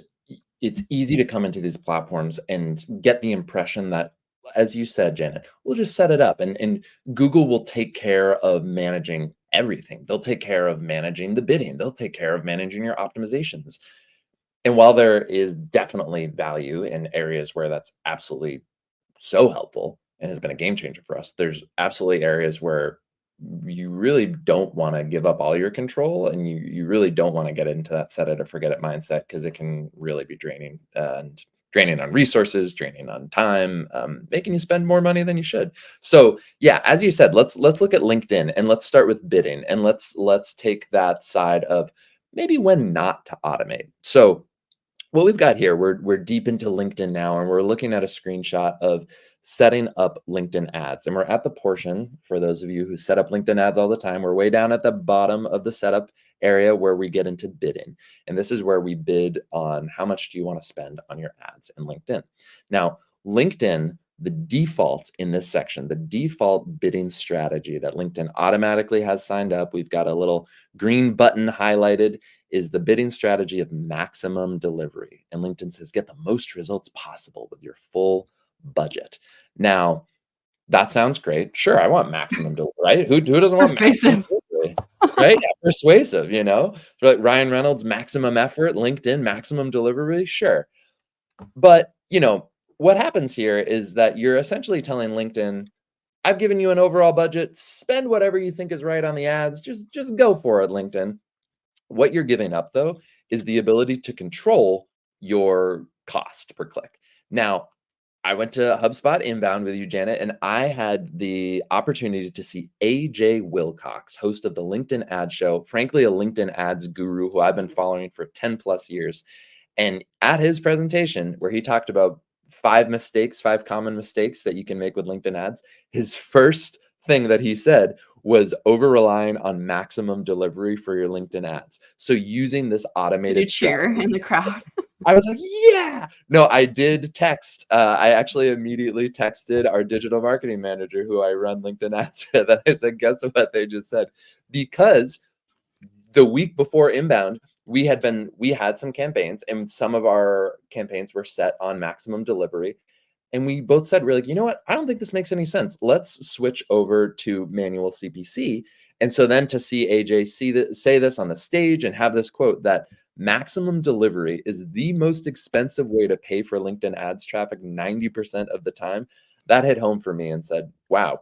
it's easy to come into these platforms and get the impression that, as you said, Janet, we'll just set it up and Google will take care of managing everything. They'll take care of managing the bidding. They'll take care of managing your optimizations. And while there is definitely value in areas where that's absolutely so helpful and has been a game changer for us, there's absolutely areas where you really don't want to give up all your control, and you really don't want to get into that set it or forget it mindset, because it can really be draining, and draining on resources, draining on time, making you spend more money than you should. So yeah, as you said, let's look at LinkedIn, and let's start with bidding, and let's take that side of maybe when not to automate. So what we've got here, we're deep into LinkedIn now, and we're looking at a screenshot of setting up LinkedIn ads. And we're at the portion, for those of you who set up LinkedIn ads all the time, we're way down at the bottom of the setup area where we get into bidding. And this is where we bid on how much do you want to spend on your ads in LinkedIn. Now, LinkedIn the default in this section, the default bidding strategy that LinkedIn automatically has signed up, we've got a little green button highlighted, is the bidding strategy of maximum delivery. And LinkedIn says, get the most results possible with your full budget. Now, that sounds great. Sure, I want maximum delivery, right? Who doesn't want maximum Persuasive. delivery? Right? Yeah, persuasive, Like Ryan Reynolds, maximum effort, LinkedIn, maximum delivery. Sure. But, what happens here is that you're essentially telling LinkedIn, I've given you an overall budget, spend whatever you think is right on the ads, just go for it, LinkedIn. What you're giving up, though, is the ability to control your cost per click. Now, I went to HubSpot inbound with you, Janet, and I had the opportunity to see AJ Wilcox, host of the LinkedIn Ad Show, frankly, a LinkedIn ads guru who I've been following for 10 plus years. And at his presentation, where he talked about 5 common mistakes that you can make with LinkedIn ads, his first thing that he said was over relying on maximum delivery for your LinkedIn ads. So using this Did you automated cheer strategy. in the crowd? I was like, yeah. No, I did text. I actually immediately texted our digital marketing manager who I run LinkedIn ads with. And I said, guess what they just said? Because the week before inbound, we had some campaigns, and some of our campaigns were set on maximum delivery. And we both said, we're like, you know what? I don't think this makes any sense. Let's switch over to manual CPC. And so then to see AJ say this on the stage and have this quote that maximum delivery is the most expensive way to pay for LinkedIn ads traffic 90% of the time, that hit home for me and said, wow,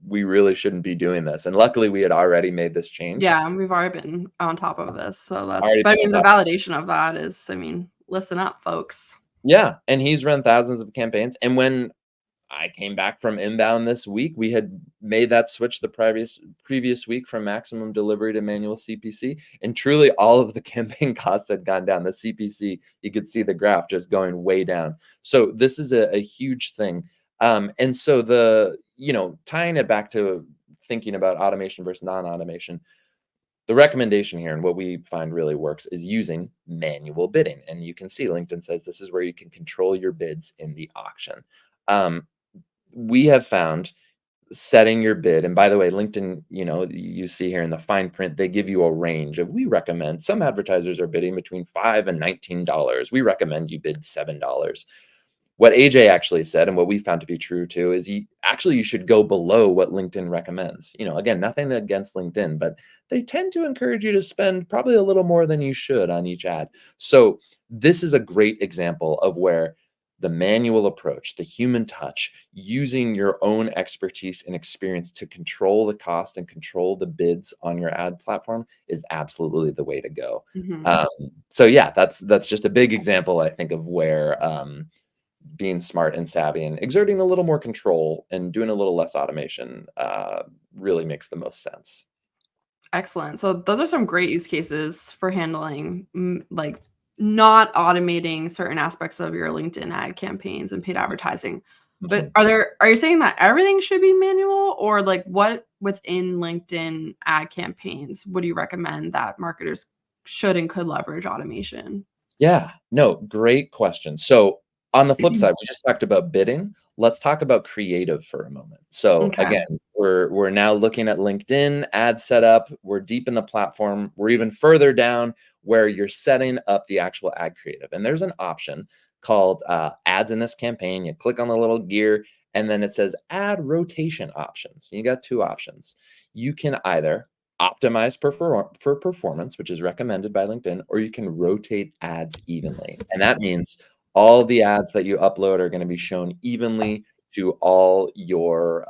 we really shouldn't be doing this. And luckily we had already made this change. Yeah, we've already been on top of this. So Already but I been on mean, the top. validation of that is, listen up, folks. Yeah. And he's run thousands of campaigns. And when I came back from inbound this week, we had made that switch the previous week from maximum delivery to manual CPC. And truly all of the campaign costs had gone down. The CPC, you could see the graph just going way down. So this is a huge thing. And so tying it back to thinking about automation versus non-automation, the recommendation here and what we find really works is using manual bidding. And you can see LinkedIn says this is where you can control your bids in the auction. We have found setting your bid, and by the way, LinkedIn, you see here in the fine print, they give you a range of, we recommend, some advertisers are bidding between $5 and $19. We recommend you bid $7. What AJ actually said, and what we found to be true too, is you should go below what LinkedIn recommends. Again, nothing against LinkedIn, but they tend to encourage you to spend probably a little more than you should on each ad. So this is a great example of where the manual approach, the human touch, using your own expertise and experience to control the cost and control the bids on your ad platform is absolutely the way to go. So yeah, that's just a big example, I think, of where being smart and savvy and exerting a little more control and doing a little less automation really makes the most sense. Excellent. So those are some great use cases for handling like not automating certain aspects of your LinkedIn ad campaigns and paid advertising. But are you saying that everything should be manual, or like what within LinkedIn ad campaigns would you recommend that marketers should and could leverage automation? Yeah, no, great question. So on the flip side, we just talked about bidding. Let's talk about creative for a moment. So Okay. again, we're now looking at LinkedIn ad setup. We're deep in the platform. We're even further down where you're setting up the actual ad creative. And there's an option called ads in this campaign. You click on the little gear and then it says ad rotation options. You got two options. You can either optimize for performance, which is recommended by LinkedIn, or you can rotate ads evenly. And that means all the ads that you upload are going to be shown evenly to all your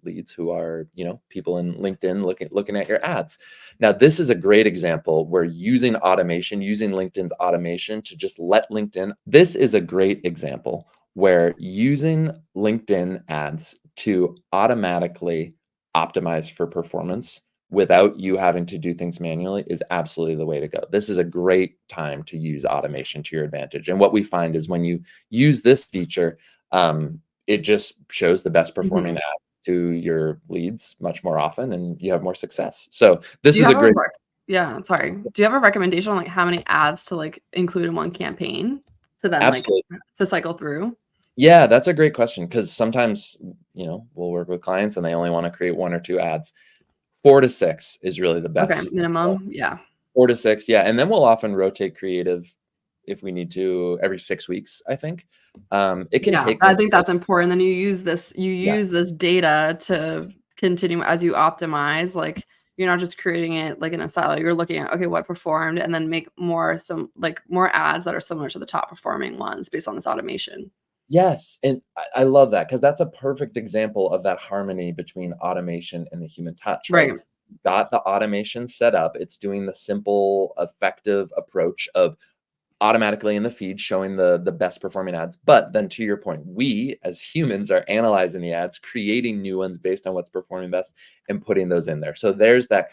leads who are, people in LinkedIn looking at your ads. Now, this is a great example where using LinkedIn's automation to just let LinkedIn, this is a great example where using LinkedIn ads to automatically optimize for performance without you having to do things manually is absolutely the way to go. This is a great time to use automation to your advantage. And what we find is when you use this feature, it just shows the best performing ads to your leads much more often, and you have more success. So this is a great. Yeah, sorry. Do you have a recommendation on like how many ads to like include in one campaign to then Absolutely. to cycle through? Yeah, that's a great question because sometimes, we'll work with clients and they only want to create 1 or 2 ads. 4 to 6 is really the Okay, best. minimum, yeah. 4 to 6, yeah, and then we'll often rotate creative if we need to every 6 weeks, I think. It can Yeah, take I them think that's important. Then you use Yes. this data to continue as you optimize, like, you're not just creating it, like, in a silo, you're looking at, "Okay, what performed?" And then make more ads that are similar to the top performing ones based on this automation. Yes, and I love that because that's a perfect example of that harmony between automation and the human touch, right? Right. Got the automation set up, it's doing the simple, effective approach of automatically in the feed showing the best performing ads. But then to your point, we as humans are analyzing the ads, creating new ones based on what's performing best and putting those in there. So there's that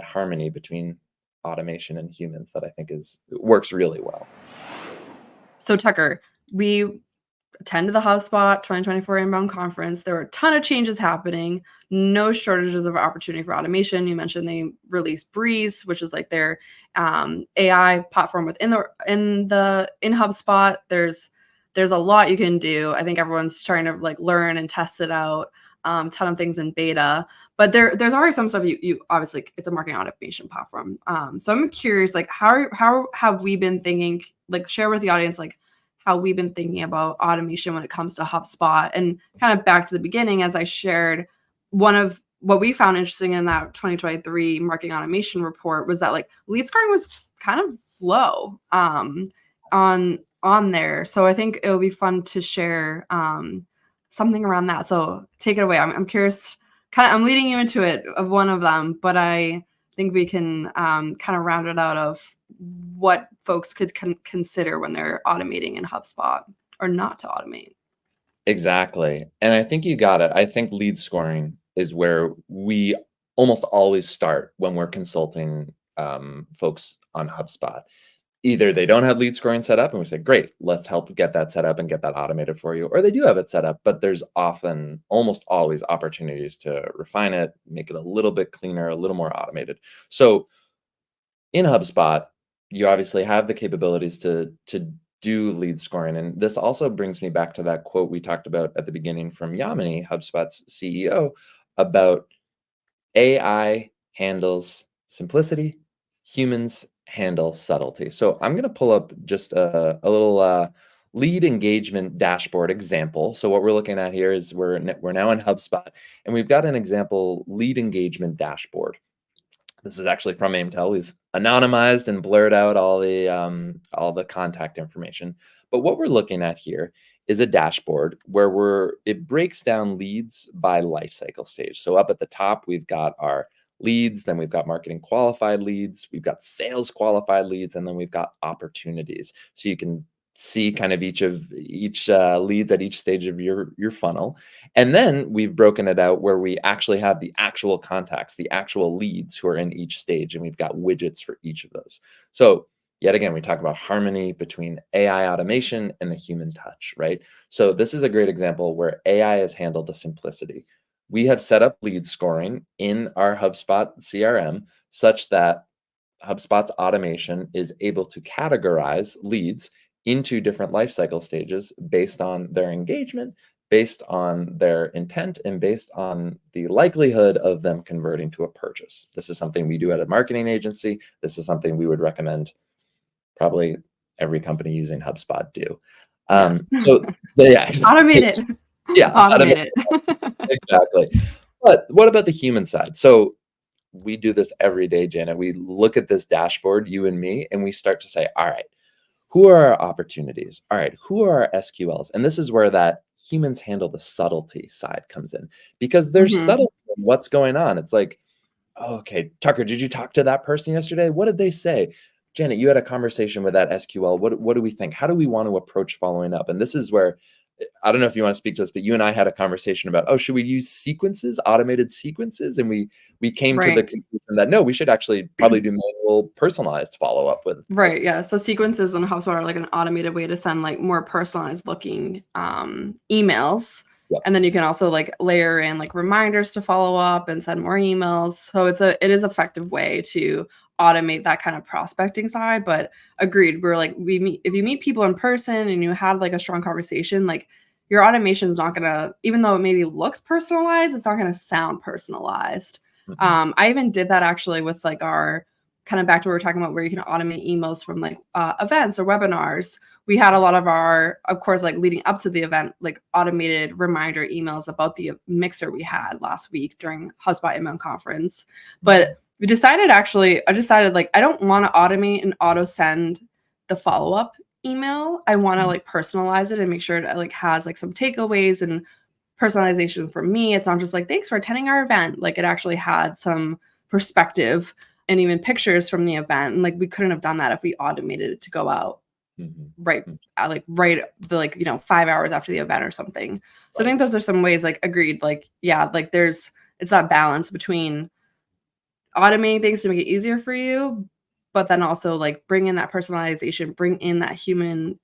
harmony between automation and humans that I think is works really well. So, Tucker, we attended the HubSpot 2024 Inbound Conference. There were a ton of changes happening, no shortages of opportunity for automation. You mentioned they released Breeze, which is like their AI platform in HubSpot. There's a lot you can do. I think everyone's trying to like learn and test it out. Ton of things in beta, but there's already some stuff you obviously it's a marketing automation platform. So I'm curious, like how have we been thinking? Like share with the audience, like how we've been thinking about automation when it comes to HubSpot. And kind of back to the beginning, as I shared, one of what we found interesting in that 2023 marketing automation report was that like lead scoring was kind of low on there. So I think it would be fun to share something around that. So take it away. I'm curious. I'm leading you into it of one of them, but I think we can kind of round it out of what folks could consider when they're automating in HubSpot or not to automate. Exactly. And I think you got it. I think lead scoring is where we almost always start when we're consulting folks on HubSpot. Either they don't have lead scoring set up and we say, great, let's help get that set up and get that automated for you. Or they do have it set up, but there's often, almost always opportunities to refine it, make it a little bit cleaner, a little more automated. So in HubSpot, you obviously have the capabilities to do lead scoring. And this also brings me back to that quote we talked about at the beginning from Yamini, HubSpot's CEO, about AI handles simplicity, humans handle subtlety. So I'm going to pull up just a little lead engagement dashboard example. So what we're looking at here is we're now in HubSpot, and we've got an example lead engagement dashboard. This is actually from Aimtel. We've anonymized and blurred out all the contact information. But what we're looking at here is a dashboard where it breaks down leads by life cycle stage. So up at the top, we've got our leads, then we've got marketing qualified leads, we've got sales qualified leads, and then we've got opportunities. So you can see kind of each leads at each stage of your funnel. And then we've broken it out where we actually have the actual contacts, the actual leads who are in each stage, and we've got widgets for each of those. So yet again, we talk about harmony between AI automation and the human touch, right? So this is a great example where AI has handled the simplicity. We have set up lead scoring in our HubSpot CRM such that HubSpot's automation is able to categorize leads into different life cycle stages based on their engagement, based on their intent, and based on the likelihood of them converting to a purchase. This is something we do at a marketing agency. This is something we would recommend probably every company using HubSpot do. Yes. Yeah, Automate it. yeah, Automate it. exactly. But what about the human side? So we do this every day, Janet. We look at this dashboard, you and me, and we start to say, all right, who are our opportunities? All right, who are our SQLs? And this is where that humans handle the subtlety side comes in because there's Mhm. subtlety in what's going on. It's like, oh, okay, Tucker, did you talk to that person yesterday? What did they say? Janet, you had a conversation with that SQL. What do we think? How do we want to approach following up? And this is where I don't know if you want to speak to this, but you and I had a conversation about, oh, should we use sequences, automated sequences? And we came to the Right. conclusion that no, we should actually probably do manual personalized follow-up with. Right. Yeah. So sequences in HubSpot are like an automated way to send like more personalized looking emails Yeah. And then you can also like layer in like reminders to follow up and send more emails. So it is effective way to automate that kind of prospecting side. But agreed, we're like, if you meet people in person and you had like a strong conversation, like your automation is not gonna, even though it maybe looks personalized, it's not gonna sound personalized. Mhm. I even did that actually with like our kind of back to what we were talking about, where you can automate emails from like events or webinars. We had a lot of our, of course, like leading up to the event, like automated reminder emails about the mixer we had last week during HubSpot Inbound Conference. Mhm. But I decided like, I don't want to automate and auto send the follow-up email. I want to Mhm. like personalize it and make sure it like has like some takeaways and personalization for me. It's not just like, thanks for attending our event. Like it actually had some perspective and even pictures from the event. And like we couldn't have done that if we automated it to go out Mhm. right Mm. right the like 5 hours after the event or something. So I think Right. those are some ways, like agreed, like yeah, like it's that balance between automating things to make it easier for you, but then also like bring in that personalization, bring in that human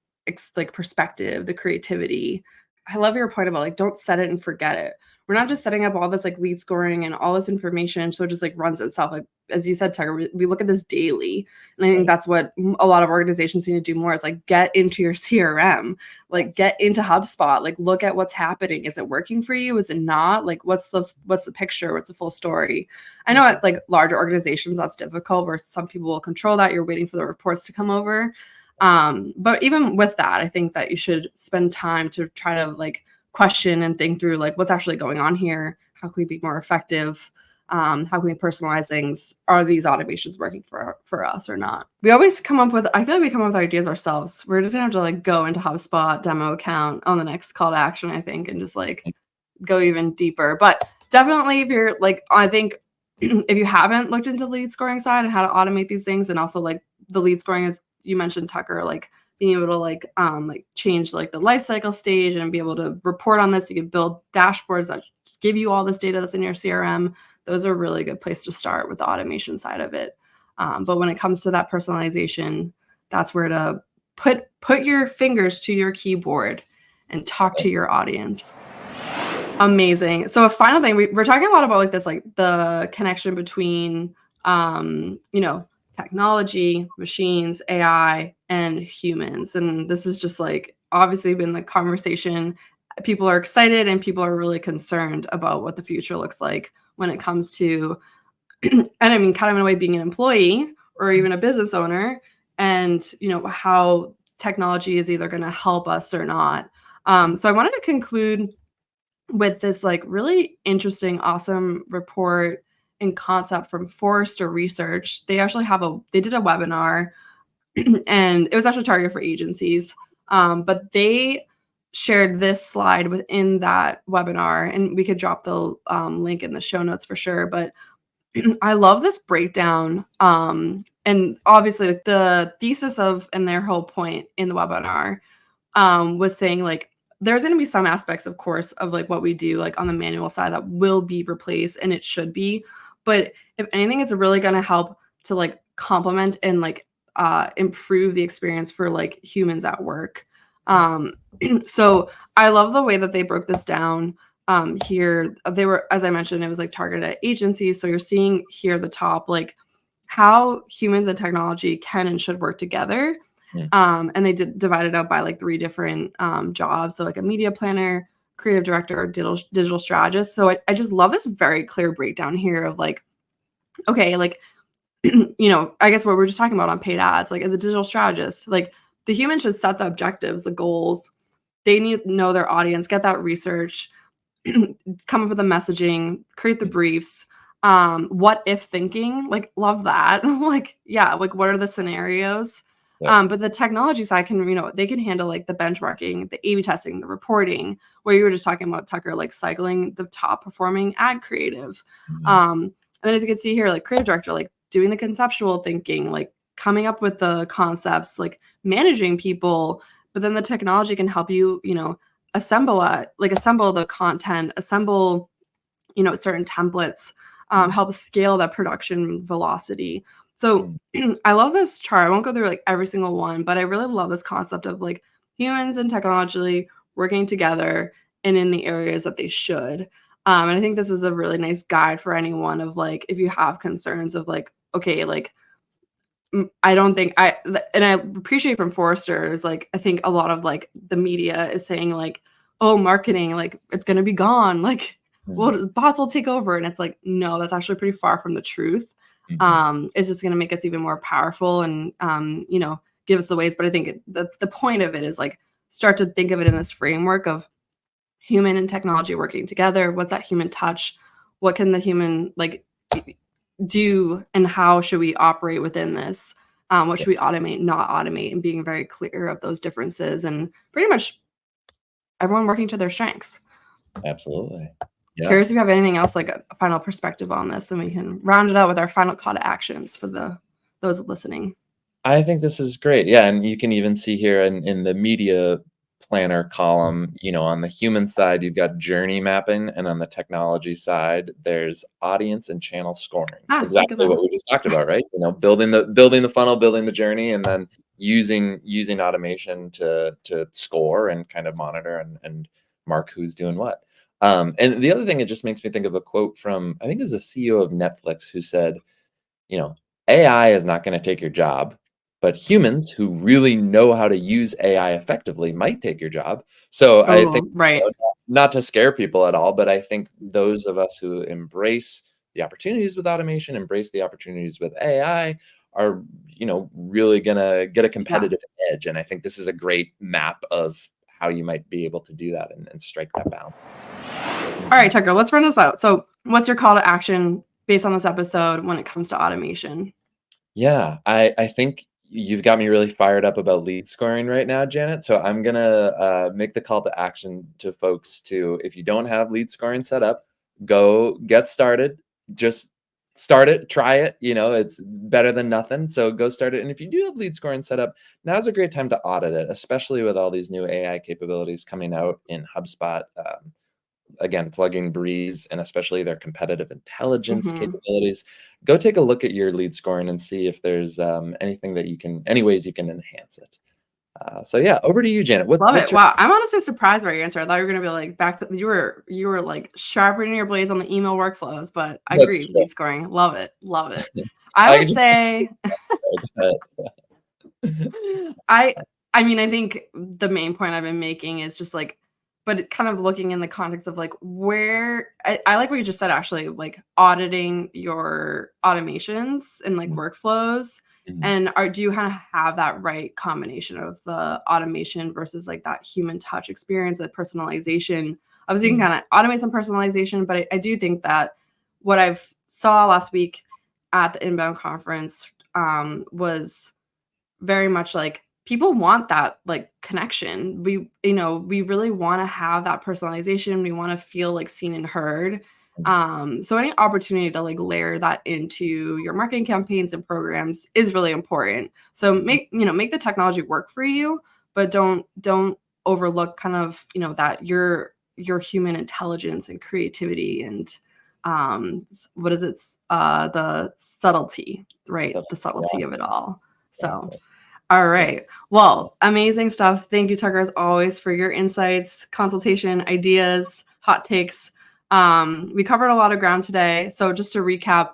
like perspective, the creativity. I love your point about like don't set it and forget it. We're not just setting up all this like lead scoring and all this information so it just like runs itself. Like as you said, Tucker, we look at this daily, and I think Right. that's what a lot of organizations need to do more. Is like get into your CRM, like Yes. get into HubSpot, like look at what's happening. Is it working for you? Is it not? Like what's the picture? What's the full story? I know Mhm. at like larger organizations that's difficult where some people will control that. You're waiting for the reports to come over. But even with that, I think that you should spend time to try to like question and think through like what's actually going on here. How can we be more effective? How can we personalize things? Are these automations working for us or not? We always come up with, I feel like we come up with ideas ourselves. We're just gonna have to like go into HubSpot demo account on the next call to action, I think, and just like go even deeper. But definitely if you're like, I think if you haven't looked into the lead scoring side and how to automate these things, and also like the lead scoring, as you mentioned, Tucker, like being able to like change like the life cycle stage and be able to report on this. You can build dashboards that give you all this data that's in your CRM. Those are a really good place to start with the automation side of it. But when it comes to that personalization, that's where to put your fingers to your keyboard and talk to your audience. Amazing. So a final thing, we're talking a lot about like this, like the connection between, technology, machines, AI, and humans. And this is just like obviously been the conversation. People are excited and people are really concerned about what the future looks like when it comes to, and I mean, kind of in a way, being an employee or even a business owner, and how technology is either going to help us or not. So I wanted to conclude with this like really interesting, awesome report and concept from Forrester Research. They did a webinar and it was actually targeted for agencies. But they shared this slide within that webinar, and we could drop the link in the show notes for sure. But I love this breakdown. And obviously, like, the thesis of and their whole point in the webinar was saying like there's going to be some aspects, of course, of like what we do like on the manual side that will be replaced, and it should be. But if anything, it's really going to help to like complement and like improve the experience for like humans at work. Um, so I love the way that they broke this down. Here they were, as I mentioned, it was like targeted at agencies. So you're seeing here at the top like how humans and technology can and should work together. Mm. And they divided up by like 3 different jobs. So like a media planner, creative director, or digital strategist. So I just love this very clear breakdown here of like, okay, like, I guess what we are just talking about on paid ads, like as a digital strategist, like the human should set the objectives, the goals. They need to know their audience, get that research, come up with the messaging, create the Mm. briefs. What if thinking, like love that. Like, yeah, like what are the scenarios? Yep. But the technology side can, they can handle like the benchmarking, the A/B testing, the reporting, where you were just talking about, Tucker, like cycling the top performing ad creative. Mhm. And then as you can see here, like creative director, like doing the conceptual thinking, like coming up with the concepts, like managing people. But then the technology can help you, assemble the content, assemble, certain templates, Mhm. help scale that production velocity. So Mm. I love this chart. I won't go through like every single one, but I really love this concept of like humans and technology working together and in the areas that they should. And I think this is a really nice guide for anyone of like, if you have concerns of like, okay, like, I don't think and I appreciate from Forrester's, like, I think a lot of like the media is saying like, oh, marketing, like it's going to be gone. Like, Mhm. well, bots will take over. And it's like, no, that's actually pretty far from the truth. Mhm. It's just going to make us even more powerful and, give us the ways. But I think the point of it is like, start to think of it in this framework of human and technology working together. What's that human touch? What can the human like do, and how should we operate within this? What should we automate, not automate, and being very clear of those differences, and pretty much everyone working to their strengths. Absolutely. Yeah. Curious if you have anything else, like a final perspective on this, and we can round it out with our final call to actions for those listening. I think this is great. Yeah, and you can even see here in the media planner column, on the human side, you've got journey mapping, and on the technology side, there's audience and channel scoring. Look at Exactly that. what we just talked about, right? Building the funnel, building the journey, and then using automation to score and kind of monitor and mark who's doing what. And the other thing, it just makes me think of a quote from, I think it was the CEO of Netflix, who said, you know, AI is not going to take your job, but humans who really know how to use AI effectively might take your job. So I think, Oh, right. not to scare people at all, but I think those of us who embrace the opportunities with automation, embrace the opportunities with AI, are, really going to get a Yeah. competitive edge. And I think this is a great map of how you might be able to do that and strike that balance. All right, Tucker, let's run this out. So, what's your call to action based on this episode when it comes to automation? Yeah, I think you've got me really fired up about lead scoring right now, Janet. So I'm gonna make the call to action to folks to, if you don't have lead scoring set up, go get started. Just start it, try it. It's better than nothing. So go start it. And if you do have lead scoring set up, now's a great time to audit it, especially with all these new AI capabilities coming out in HubSpot. Again, plugging Breeze and especially their competitive intelligence Mhm. capabilities. Go take a look at your lead scoring and see if there's any ways you can enhance it. So yeah, over to you, Janet. What's Love it. what's your Wow, I'm honestly surprised by your answer. I thought you were gonna be like back to you were like sharpening your blades on the email workflows, but I That's agree. true. Lead scoring, love it, love it. I I would can just say uh, I I mean, I think the main point I've been making is just like, but kind of looking in the context of like where I like what you just said actually, like auditing your automations and like workflows. Mhm, And do you kind of have that right combination of the automation versus like that human touch experience, that personalization? Obviously, you can mhm, kind of automate some personalization, but I do think that what I've saw last week at the inbound conference was very much like people want that like connection. We really want to have that personalization. We want to feel like seen and heard. mhm, So any opportunity to like layer that into your marketing campaigns and programs is really important. So mhm, make the technology work for you, but don't overlook kind of, that your human intelligence and creativity and what is it? The subtlety, right? so The yeah, subtlety of it all. So exactly. all Yeah. right. Well, amazing stuff. Thank you, Tucker, as always, for your insights, consultation, ideas, hot takes. We covered a lot of ground today. So, just to recap,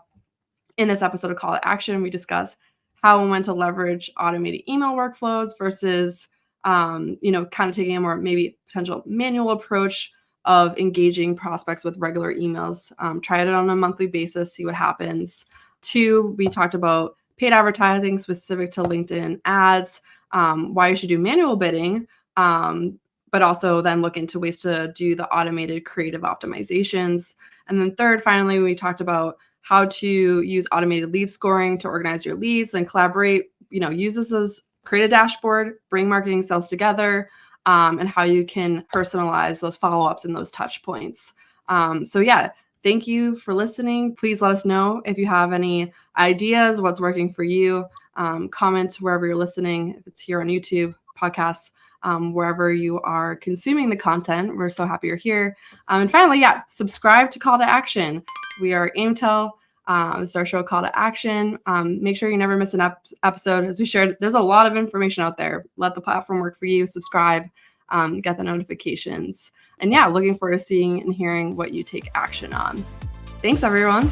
in this episode of Call to Action, we discuss how and when to leverage automated email workflows versus, kind of taking a more maybe potential manual approach of engaging prospects with regular emails. Try it on a monthly basis, see what happens. Two, we talked about paid advertising specific to LinkedIn ads, why you should do manual bidding, but also then look into ways to do the automated creative optimizations. And then third, finally, we talked about how to use automated lead scoring to organize your leads and collaborate, use this as create a dashboard, bring marketing sales together, and how you can personalize those follow-ups and those touch points. So yeah, thank you for listening. Please let us know if you have any ideas, what's working for you. Comment wherever you're listening, if it's here on YouTube, podcasts, wherever you are consuming the content. We're so happy you're here. And finally, yeah, subscribe to Call to Action. We are Aimtel. This is our show, Call to Action. Make sure you never miss an episode. As we shared, there's a lot of information out there. Let the platform work for you. Subscribe. get the notifications. And yeah, looking forward to seeing and hearing what you take action on. Thanks, everyone.